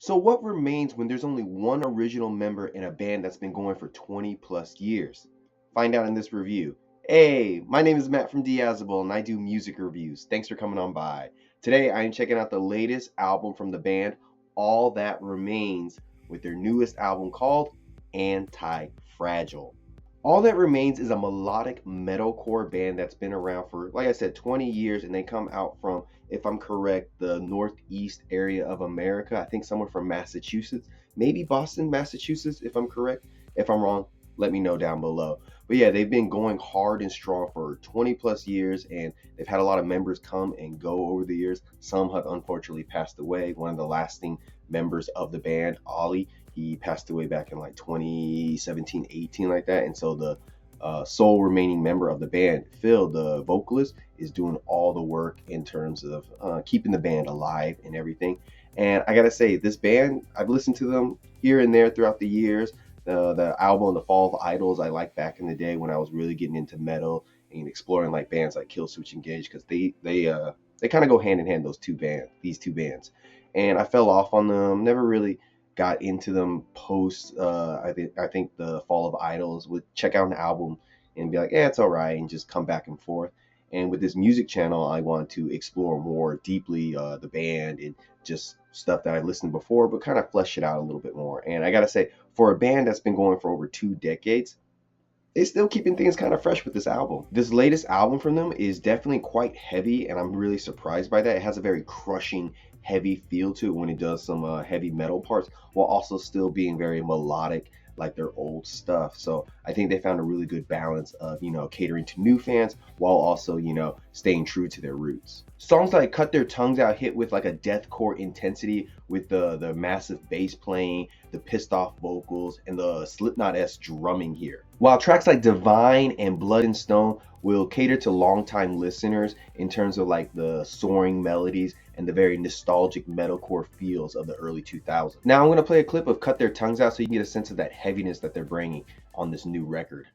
So what remains when there's only one original member in a band that's been going for 20 plus years? Find out in this review. Hey, my name is Matt from Diazable and I do music reviews. Thanks for coming on by. Today I am checking out the latest album from the band All That Remains with their newest album called Antifragile. All That Remains is a melodic metalcore band that's been around for, like I said, 20 years, and they come out from, if I'm correct, the northeast area of America. I think somewhere from Massachusetts, maybe Boston, Massachusetts, if I'm correct. If I'm wrong, let me know down below. But yeah, they've been going hard and strong for 20 plus years, and they've had a lot of members come and go over the years. Some have unfortunately passed away. One of the lasting members of the band, Ollie, he passed away back in like 2017, 18, like that. And so the sole remaining member of the band, Phil, the vocalist, is doing all the work in terms of keeping the band alive and everything. And I gotta say, this band, I've listened to them here and there throughout the years. The album The Fall of Idols I liked back in the day when I was really getting into metal and exploring like bands like Killswitch Engage, because they kind of go hand in hand, these two bands. And I fell off on them, never really got into them post I think the Fall of Idols. Would check out an album and be like, yeah, it's all right, and just come back and forth. And with this music channel, I want to explore more deeply the band and just stuff that I listened before, but kind of flesh it out a little bit more. And I gotta say, for a band that's been going for over 2 decades, they're still keeping things kind of fresh with this album. This latest album from them is definitely quite heavy, and I'm really surprised by that. It has a very crushing, heavy feel to it when it does some heavy metal parts, while also still being very melodic like their old stuff. So I think they found a really good balance of, catering to new fans while also, staying true to their roots. Songs like Cut Their Tongues Out hit with like a deathcore intensity with the massive bass playing, the pissed off vocals, and the Slipknot-esque drumming here. While tracks like Divine and Blood and Stone will cater to longtime listeners in terms of like the soaring melodies and the very nostalgic metalcore feels of the early 2000s. Now I'm going to play a clip of Cut Their Tongues Out so you can get a sense of that heaviness that they're bringing on this new record.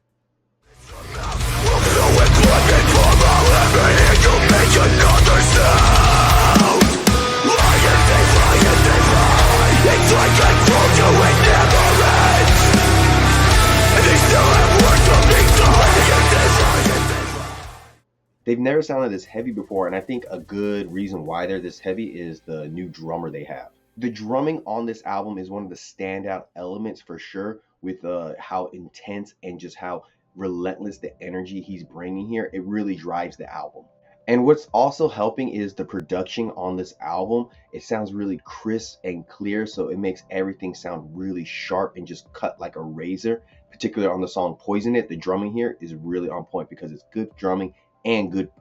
They've never sounded this heavy before, and I think a good reason why they're this heavy is the new drummer they have. The drumming on this album is one of the standout elements for sure, with how intense and just how relentless the energy he's bringing here. It really drives the album. And what's also helping is the production on this album. It sounds really crisp and clear, so it makes everything sound really sharp and just cut like a razor. Particularly on the song Poison It, the drumming here is really on point because it's good drumming and good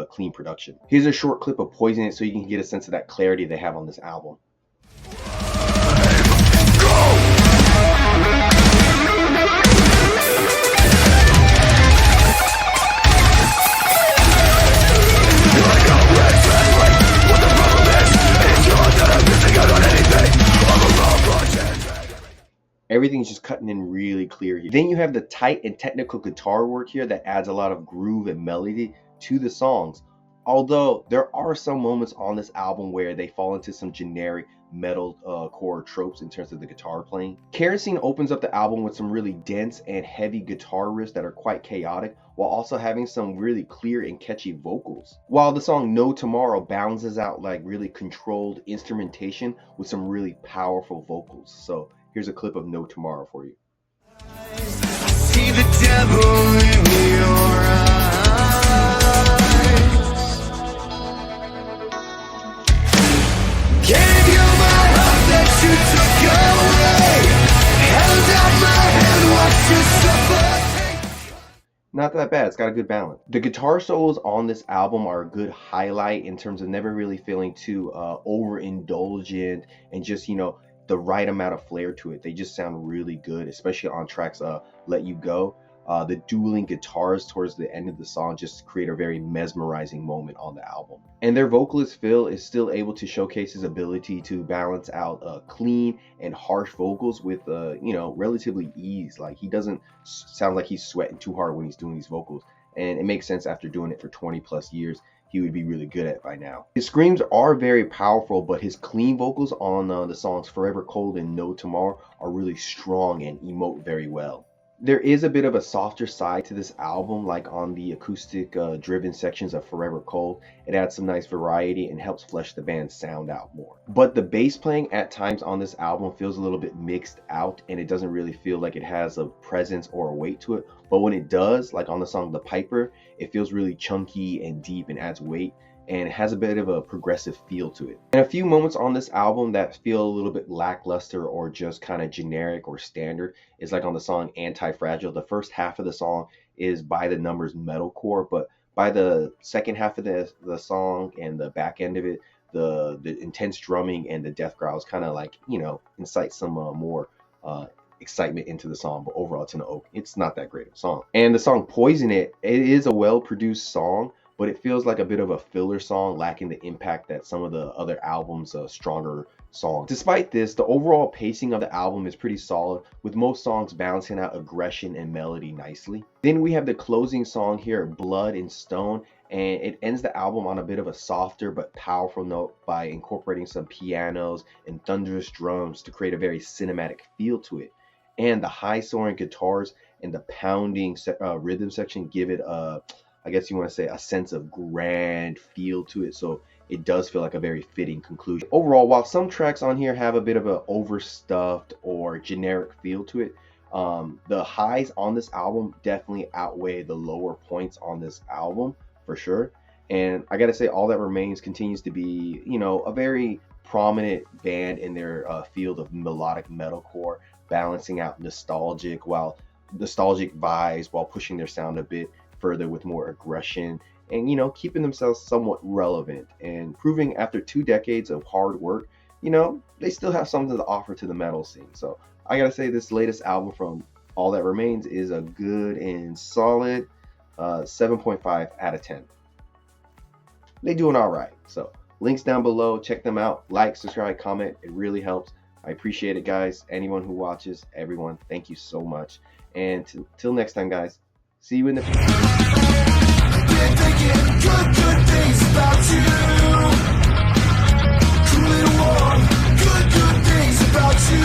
clean production. Here's a short clip of Poison It so you can get a sense of that clarity they have on this album. Everything's just cutting in really clear here. Then you have the tight and technical guitar work here that adds a lot of groove and melody to the songs. Although there are some moments on this album where they fall into some generic metal core tropes in terms of the guitar playing. Kerosene opens up the album with some really dense and heavy guitar riffs that are quite chaotic, while also having some really clear and catchy vocals. While the song No Tomorrow balances out like really controlled instrumentation with some really powerful vocals. So here's a clip of No Tomorrow for you. I see the devil in your eyes. Gave you my heart that you took away. Held out my hand, watched you suffocate. Not that bad, it's got a good balance. The guitar solos on this album are a good highlight in terms of never really feeling too overindulgent and just, the right amount of flair to it. They just sound really good, especially on tracks Let You Go. The dueling guitars towards the end of the song just create a very mesmerizing moment on the album. And their vocalist Phil is still able to showcase his ability to balance out clean and harsh vocals with relatively ease. Like, he doesn't sound like he's sweating too hard when he's doing these vocals, and it makes sense after doing it for 20 plus years. he would be really good at by now. His screams are very powerful, but his clean vocals on the songs Forever Cold and No Tomorrow are really strong and emote very well. There is a bit of a softer side to this album, like on the acoustic driven sections of Forever Cold. It adds some nice variety and helps flesh the band's sound out more. But the bass playing at times on this album feels a little bit mixed out, and it doesn't really feel like it has a presence or a weight to it. But when it does, like on the song The Piper, it feels really chunky and deep and adds weight, and it has a bit of a progressive feel to it. And a few moments on this album that feel a little bit lackluster or just kind of generic or standard is like on the song Antifragile. The first half of the song is by the numbers metalcore, but by the second half of the song and the back end of it, the intense drumming and the death growls kind of like, you know, incite some more excitement into the song. But overall, it's not that great of a song. And the song Poison It is a well-produced song, but it feels like a bit of a filler song, lacking the impact that some of the other album's stronger songs. Despite this, the overall pacing of the album is pretty solid, with most songs balancing out aggression and melody nicely. Then we have the closing song here, Blood and Stone, and it ends the album on a bit of a softer but powerful note by incorporating some pianos and thunderous drums to create a very cinematic feel to it. And the high soaring guitars and the pounding rhythm section give it I guess you want to say a sense of grand feel to it, so it does feel like a very fitting conclusion. Overall, while some tracks on here have a bit of an overstuffed or generic feel to it, the highs on this album definitely outweigh the lower points on this album for sure. And I gotta say, All That Remains continues to be, you know, a very prominent band in their field of melodic metalcore, balancing out nostalgic vibes while pushing their sound a bit further with more aggression, and, you know, keeping themselves somewhat relevant and proving after 2 decades of hard work, you know, they still have something to offer to the metal scene. So I gotta say, this latest album from All That Remains is a good and solid 7.5 out of 10. They doing all right. So links down below, check them out, like, subscribe, comment, it really helps. I appreciate it, guys. Anyone who watches, everyone, thank you so much. And till next time, guys, see you in the future. Been thinking good things about you. Cool and warm, good things about you.